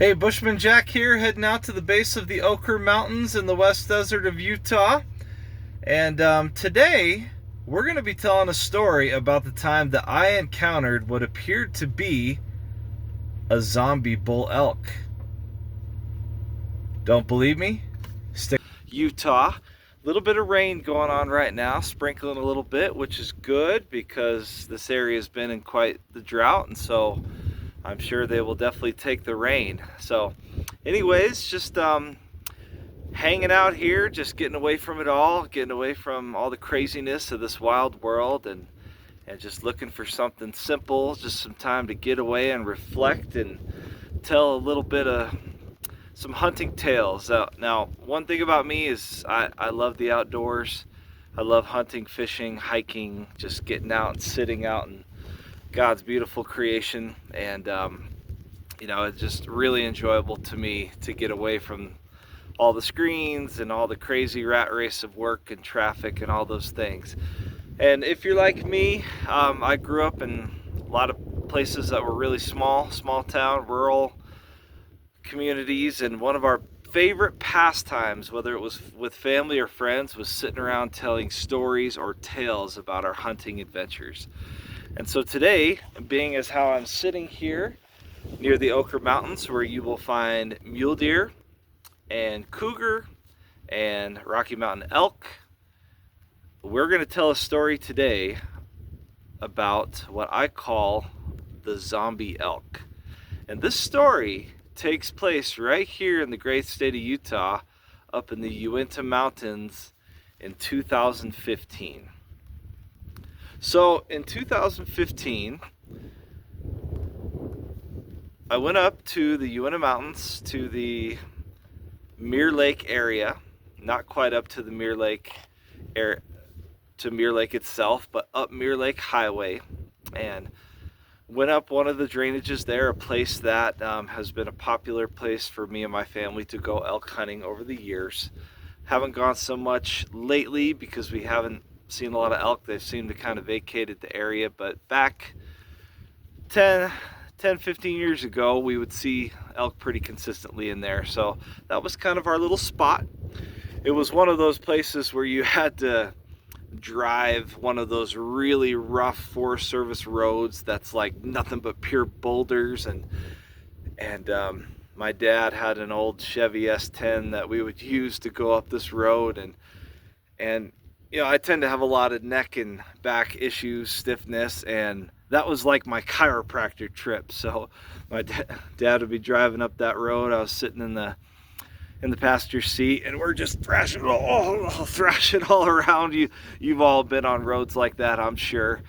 Hey, Bushman Jack here, heading out to the base of the Oquirrh Mountains in the West Desert of Utah. And today, we're going to be telling a story about the time that I encountered what appeared to be a zombie bull elk. Don't believe me? Stick. Utah. A little bit of rain going on right now, sprinkling a little bit, which is good because this area has been in quite the drought, and so I'm sure they will definitely take the rain. So anyways, just hanging out here, just getting away from it all, getting away from all the craziness of this wild world, and just looking for something simple, just some time to get away and reflect and tell a little bit of some hunting tales. Now, one thing about me is I love the outdoors. I love hunting, fishing, hiking, just getting out and sitting out in God's beautiful creation. And you know, it's just really enjoyable to me to get away from all the screens and all the crazy rat race of work and traffic and all those things. And if you're like me, I grew up in a lot of places that were really small town, rural communities, and one of our favorite pastimes, whether it was with family or friends, was sitting around telling stories or tales about our hunting adventures. And so today, being as how I'm sitting here near the Oquirrh Mountains, where you will find mule deer and cougar and Rocky Mountain elk, we're going to tell a story today about what I call the zombie elk. And this story takes place right here in the great state of Utah, up in the Uinta Mountains in 2015. So in 2015, I went up to the Uinta Mountains, to the Mirror Lake area, not quite up to the Mirror Lake area, to Mirror Lake itself, but up Mirror Lake Highway, and went up one of the drainages there, a place that has been a popular place for me and my family to go elk hunting over the years. Haven't gone so much lately because we haven't seen a lot of elk. They've seemed to kind of vacated the area, but back 10, 15 years ago, we would see elk pretty consistently in there. So that was kind of our little spot. It was one of those places where you had to drive one of those really rough Forest Service roads that's like nothing but pure boulders, and my dad had an old Chevy S10 that we would use to go up this road, and you know, I tend to have a lot of neck and back issues, stiffness, and that was like my chiropractor trip. So my dad would be driving up that road, I was sitting in the passenger seat, and we're just thrashing all around. You've all been on roads like that, I'm sure.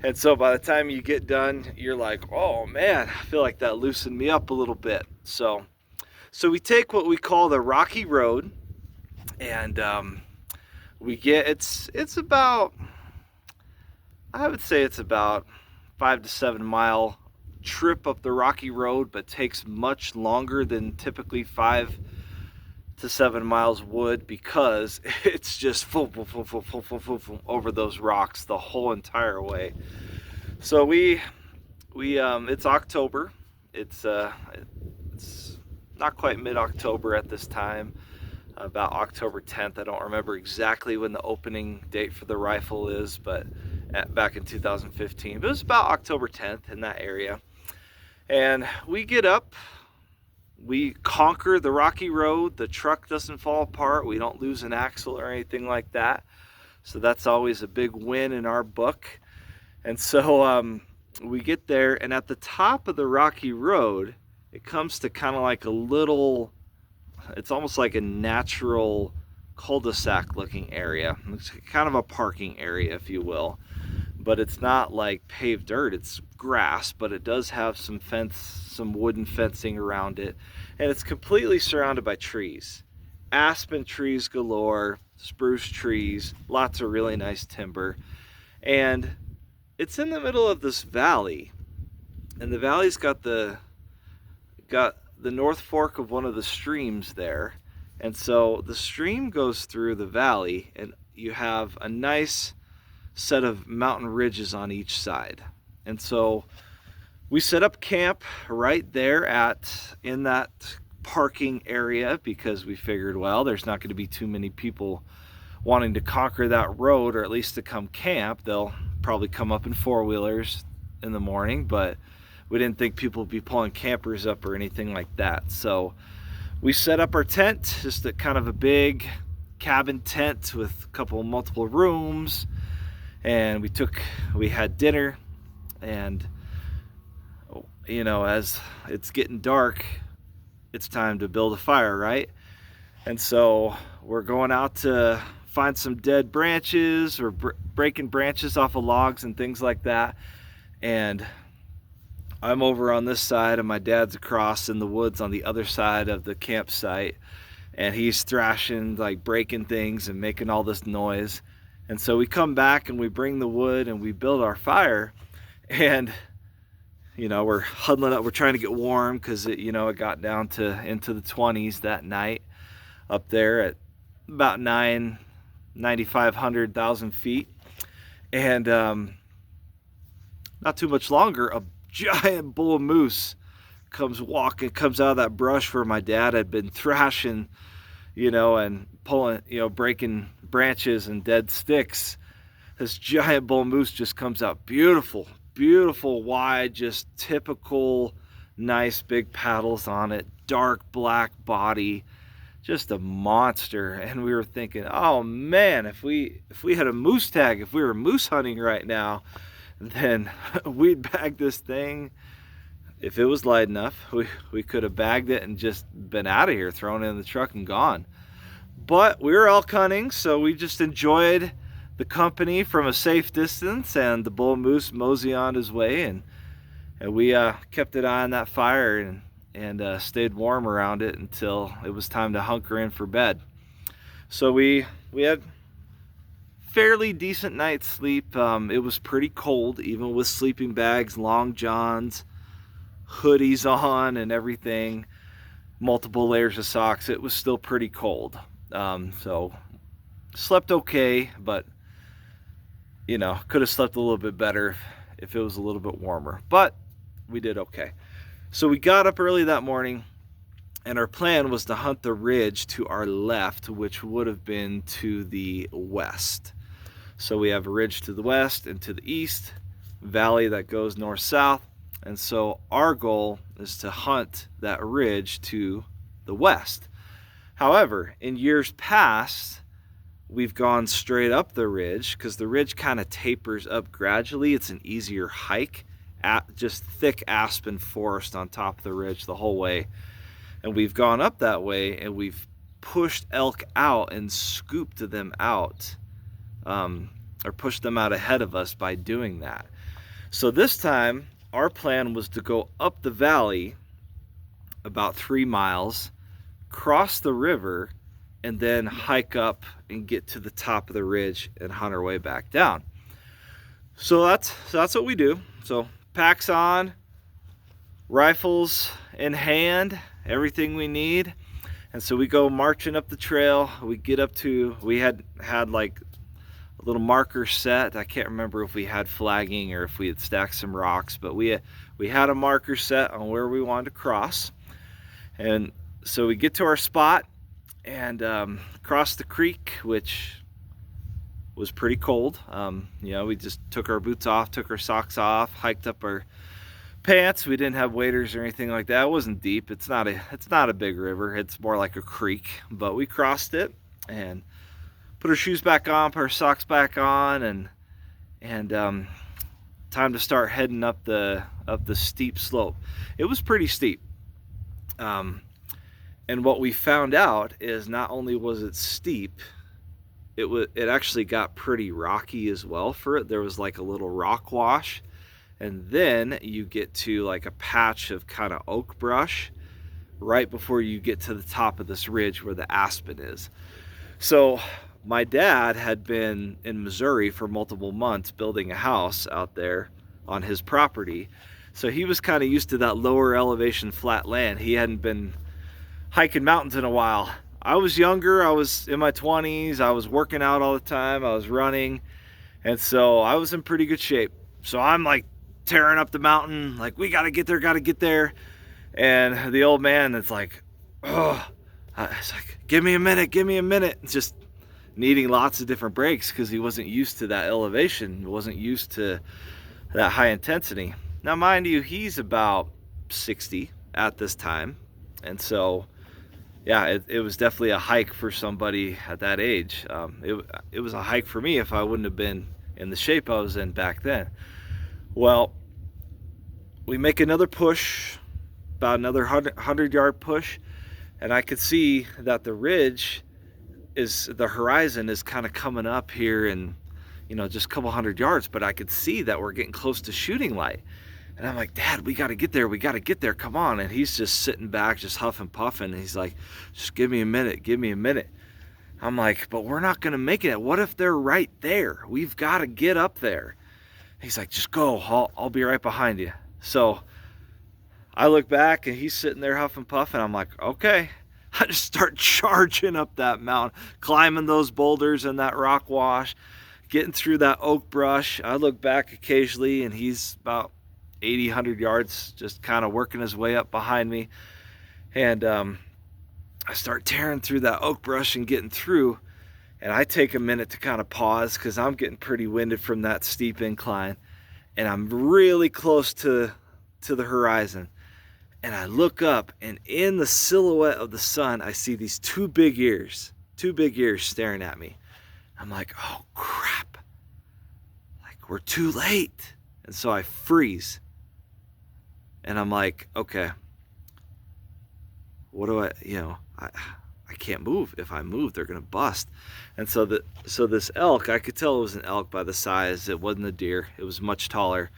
And so by the time you get done, you're like, oh man, I feel like that loosened me up a little bit. So we take what we call the Rocky Road, and we get, it's about, I would say it's about 5 to 7 mile trip up the Rocky Road, but takes much longer than typically 5 to 7 miles would, because it's just over those rocks the whole entire way. So we it's October. It's not quite mid-October at this time, about October 10th. I don't remember exactly when the opening date for the rifle is, but back in 2015. But it was about October 10th in that area. And we get up, we conquer the Rocky Road, the truck doesn't fall apart, we don't lose an axle or anything like that. So that's always a big win in our book. And so we get there, and at the top of the Rocky Road, it comes to kind of like a little, it's almost like a natural cul-de-sac looking area. It's kind of a parking area, if you will. But it's not like paved dirt, it's grass, but it does have some fence, some wooden fencing around it, and it's completely surrounded by trees. Aspen trees galore, spruce trees, lots of really nice timber. And it's in the middle of this valley, and the valley's got the North Fork of one of the streams there. And so the stream goes through the valley, and you have a nice set of mountain ridges on each side. And so We set up camp right there in that parking area because we figured, well, there's not going to be too many people wanting to conquer that road, or at least to come camp. They'll probably come up in four-wheelers in the morning, but we didn't think people would be pulling campers up or anything like that. So we set up our tent, just a kind of a big cabin tent with multiple rooms, and we had dinner. And you know, as it's getting dark, it's time to build a fire, right? And so we're going out to find some dead branches, or breaking branches off of logs and things like that. And I'm over on this side, and my dad's across in the woods on the other side of the campsite, and he's thrashing, like breaking things and making all this noise. And so we come back and we bring the wood and we build our fire, and you know, we're huddling up, we're trying to get warm because it got down to into the 20s that night up there at about 9,500 feet. And not too much longer, a giant bull moose comes out of that brush where my dad had been thrashing, and pulling, breaking branches and dead sticks. This giant bull moose just comes out, beautiful, wide, just typical, nice big paddles on it, dark black body, just a monster. And we were thinking, oh man, if we had a moose tag, if we were moose hunting right now, then we'd bag this thing. If it was light enough, we could have bagged it and just been out of here, thrown it in the truck and gone. But we were elk hunting, so we just enjoyed the company from a safe distance, and the bull moose mosey on his way, and we kept an eye on that fire and stayed warm around it until it was time to hunker in for bed. So we had fairly decent night's sleep. It was pretty cold, even with sleeping bags, long johns, hoodies on and everything, multiple layers of socks. It was still pretty cold. So slept okay, but could have slept a little bit better if it was a little bit warmer, but we did okay. So we got up early that morning, and our plan was to hunt the ridge to our left, which would have been to the west. So we have a ridge to the west and to the east, valley that goes north-south, and so our goal is to hunt that ridge to the west. However, in years past, we've gone straight up the ridge because the ridge kind of tapers up gradually. It's an easier hike, just thick aspen forest on top of the ridge the whole way. And we've gone up that way, and we've pushed elk out and scooped them out, or pushed them out ahead of us by doing that. So this time, our plan was to go up the valley about 3 miles, cross the river, and then hike up and get to the top of the ridge and hunt our way back down. So that's what we do. So packs on, rifles in hand, everything we need. And so we go marching up the trail. We get up to, we had like a little marker set. I can't remember if we had flagging or if we had stacked some rocks, but we had a marker set on where we wanted to cross. And so we get to our spot and crossed the creek, which was pretty cold. We just took our boots off, took our socks off, hiked up our pants. We didn't have waders or anything like that. It wasn't deep. It's not a big river. It's more like a creek. But we crossed it and put our shoes back on, put our socks back on, and time to start heading up the steep slope. It was pretty steep. And what we found out is not only was it steep, it actually got pretty rocky as well for it. There was like a little rock wash, and then you get to like a patch of kind of oak brush right before you get to the top of this ridge where the aspen is. So my dad had been in Missouri for multiple months building a house out there on his property. So he was kind of used to that lower elevation flat land. He hadn't been hiking mountains in a while. I was younger, I was in my 20s, I was working out all the time, I was running, and so I was in pretty good shape. So I'm like tearing up the mountain, like, we gotta get there. And the old man is like, oh, it's like, give me a minute. Just needing lots of different breaks because he wasn't used to that elevation, wasn't used to that high intensity. Now, mind you, he's about 60 at this time. And so, yeah, it was definitely a hike for somebody at that age. It was a hike for me if I wouldn't have been in the shape I was in back then. Well, we make another push, about another 100-yard push, and I could see that the ridge the horizon is kind of coming up here and, just a couple 100 yards, but I could see that we're getting close to shooting light. And I'm like, Dad, we got to get there, come on. And he's just sitting back, just huffing, puffing. And he's like, just give me a minute. I'm like, but we're not going to make it. What if they're right there? We've got to get up there. He's like, just go, I'll be right behind you. So I look back and he's sitting there huffing, puffing. I'm like, okay. I just start charging up that mountain, climbing those boulders and that rock wash, getting through that oak brush. I look back occasionally and he's about 80, 100 yards, just kind of working his way up behind me. And I start tearing through that oak brush and getting through. And I take a minute to kind of pause because I'm getting pretty winded from that steep incline. And I'm really close to the horizon. And I look up, and in the silhouette of the sun, I see these two big ears staring at me. I'm like, oh crap, like, we're too late. And so I freeze. And I'm like, okay, what do I can't move. If I move, they're gonna bust. And so this elk, I could tell it was an elk by the size. It wasn't a deer, it was much taller.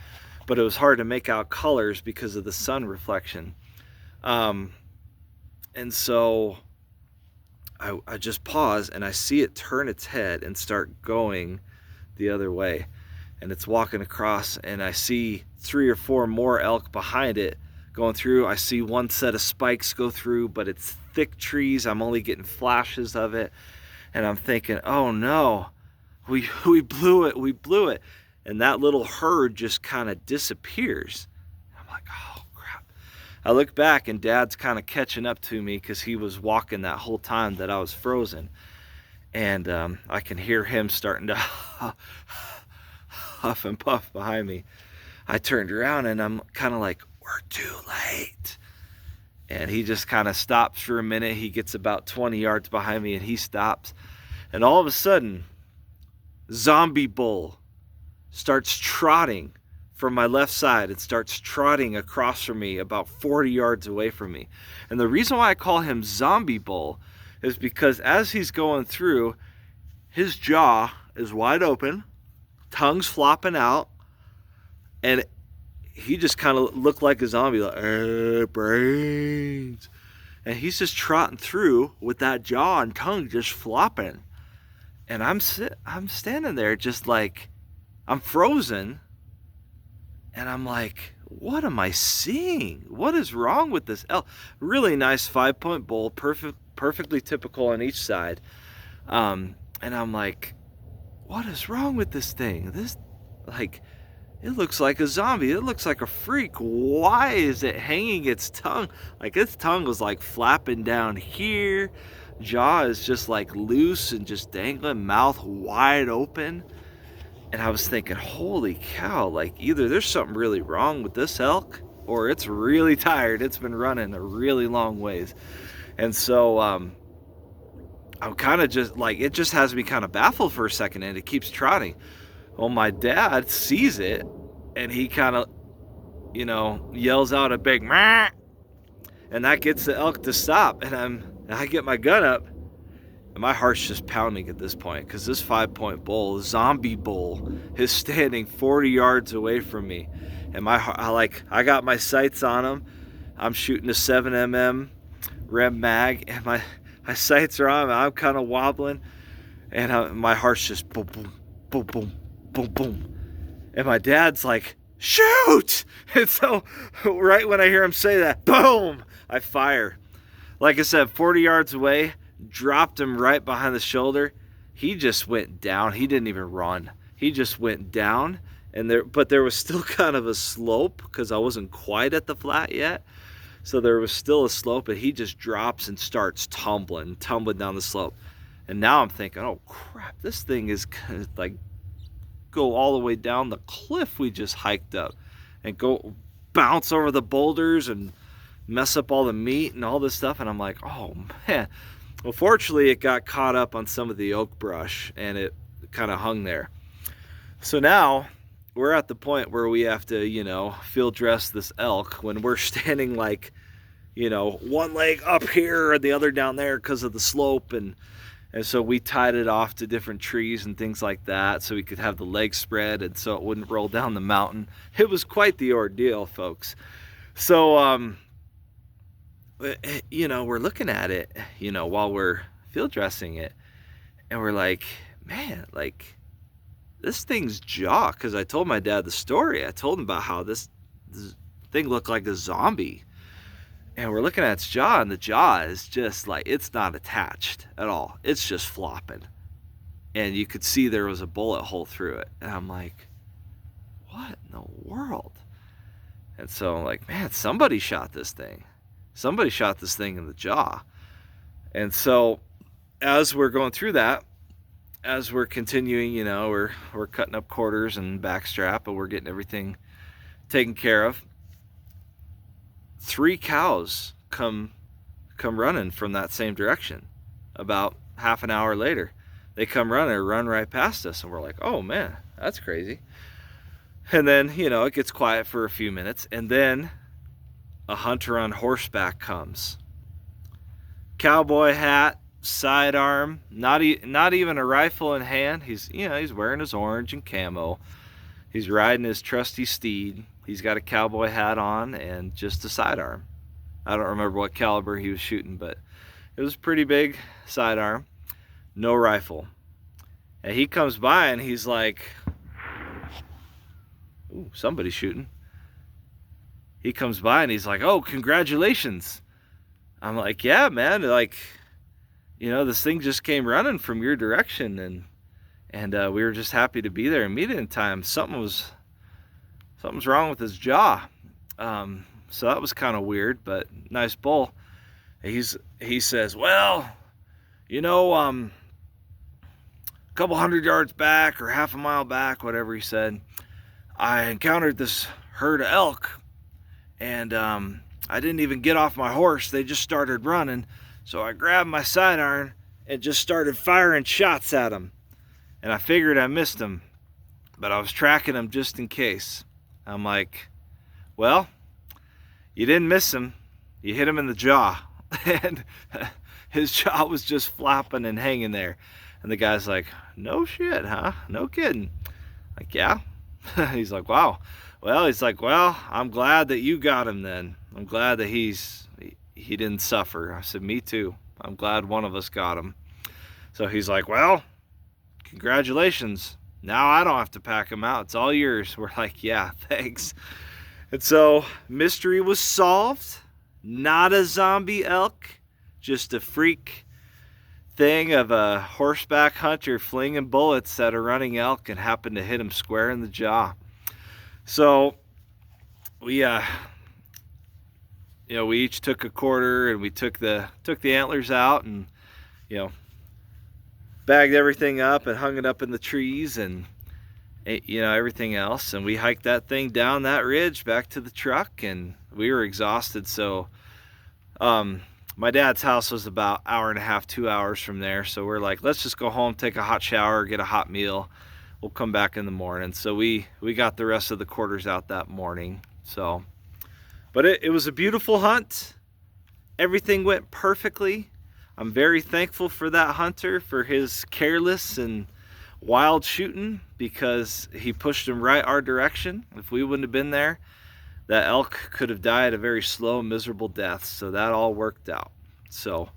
But it was hard to make out colors because of the sun reflection. And so I just pause and I see it turn its head and start going the other way. And it's walking across, and I see 3 or 4 more elk behind it going through. I see one set of spikes go through, but it's thick trees. I'm only getting flashes of it. And I'm thinking, oh no, we blew it. And that little herd just kind of disappears. I'm like, oh crap. I look back and Dad's kind of catching up to me because he was walking that whole time that I was frozen. And I can hear him starting to huff and puff behind me. I turned around and I'm kind of like, we're too late. And he just kind of stops for a minute. He gets about 20 yards behind me and he stops. And all of a sudden, Zombie Bull starts trotting from my left side and starts trotting across from me about 40 yards away from me. And the reason why I call him Zombie Bull is because as he's going through, his jaw is wide open, tongue's flopping out, and he just kind of looked like a zombie, like, brains. And he's just trotting through with that jaw and tongue just flopping. And I'm standing there just like, I'm frozen, and I'm like, what am I seeing? What is wrong with this elk? Really nice 5-point bull, perfectly typical on each side. And I'm like, what is wrong with this thing? This, like, it looks like a zombie. It looks like a freak. Why is it hanging its tongue? Like, its tongue was like flapping down here. Jaw is just like loose and just dangling, mouth wide open. And I was thinking, holy cow, like, either there's something really wrong with this elk or it's really tired. It's been running a really long ways. And so I'm kind of just like, it just has me kind of baffled for a second, and it keeps trotting. Well, my dad sees it and he kind of, yells out a big meh, and that gets the elk to stop. And I get my gun up, and my heart's just pounding at this point because this 5-point bull, Zombie Bull, is standing 40 yards away from me. And I got my sights on him. I'm shooting a 7mm Rem mag, and my sights are on him. I'm kind of wobbling, and my heart's just boom, boom, boom, boom, boom, boom. And my dad's like, shoot! And so right when I hear him say that, boom, I fire. Like I said, 40 yards away, dropped him right behind the shoulder. He just went down. He didn't even run. He just went down but there was still kind of a slope because I wasn't quite at the flat yet. So there was still a slope, and he just drops and starts tumbling down the slope. And now I'm thinking, oh crap, this thing is gonna like go all the way down the cliff we just hiked up and go bounce over the boulders and mess up all the meat and all this stuff. And I'm like, oh man. Well, fortunately it got caught up on some of the oak brush and it kind of hung there. So now we're at the point where we have to, you know, field dress this elk when we're standing like, you know, one leg up here and the other down there because of the slope. And so we tied it off to different trees and things like that so we could have the legs spread and so it wouldn't roll down the mountain. It was quite the ordeal, folks. So, you know, we're looking at it, you know, while we're field dressing it, and we're like, man, like, this thing's jaw, because I told my dad the story. I told him about how this thing looked like a zombie. And we're looking at its jaw, and the jaw is just like, it's not attached at all. It's just flopping. And you could see there was a bullet hole through it. And I'm like, what in the world? And so I'm like, man, somebody shot this thing. Somebody shot this thing in the jaw. And so as we're going through that, as we're continuing, you know, we're cutting up quarters and backstrap, and we're getting everything taken care of. 3 cows come running from that same direction. About half an hour later, they come running, run right past us, and we're like, oh man, that's crazy. And then, you know, it gets quiet for a few minutes, and then a hunter on horseback comes. Cowboy hat, sidearm, not even a rifle in hand. He's, you know, he's wearing his orange and camo. He's riding his trusty steed. He's got a cowboy hat on and just a sidearm. I don't remember what caliber he was shooting, but it was a pretty big sidearm. No rifle. And he comes by and he's like, ooh, somebody's shooting. He comes by and he's like, oh, congratulations. I'm like, yeah, man, like, you know, this thing just came running from your direction, and we were just happy to be there and meet it in time. Something's wrong with his jaw. So that was kind of weird, but nice bull. He says, well, you know, a couple 100 yards back or half a mile back, whatever he said, I encountered this herd of elk, and I didn't even get off my horse. They just started running. So I grabbed my sidearm and just started firing shots at them. And I figured I missed them, but I was tracking them just in case. I'm like, well, you didn't miss him. You hit him in the jaw. And his jaw was just flopping and hanging there. And the guy's like, no shit, huh? No kidding. Like, yeah. He's like, wow. Well, he's like, well, I'm glad that you got him then. I'm glad that he didn't suffer. I said, me too. I'm glad one of us got him. So he's like, well, congratulations. Now I don't have to pack him out. It's all yours. We're like, yeah, thanks. And so mystery was solved. Not a zombie elk, just a freak thing of a horseback hunter flinging bullets at a running elk and happened to hit him square in the jaw. So we you know, we each took a quarter and we took the antlers out and, you know, bagged everything up and hung it up in the trees and, you know, everything else. And we hiked that thing down that ridge back to the truck, and we were exhausted. So my dad's house was about an hour and a half, 2 hours from there. So we're like, let's just go home, take a hot shower, get a hot meal. We'll come back in the morning. So we got the rest of the quarters out that morning. So, but it was a beautiful hunt. Everything went perfectly. I'm very thankful for that hunter, for his careless and wild shooting, because he pushed him right our direction. If we wouldn't have been there, that elk could have died a very slow, miserable death. So that all worked out. So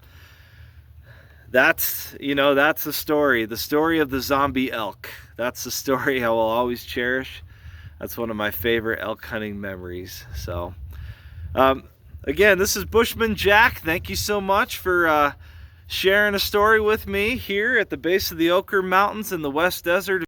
that's, you know, that's the story of the zombie elk. That's the story I will always cherish. That's one of my favorite elk hunting memories. So again, this is Bushman Jack. Thank you so much for sharing a story with me here at the base of the Oquirrh Mountains in the West Desert.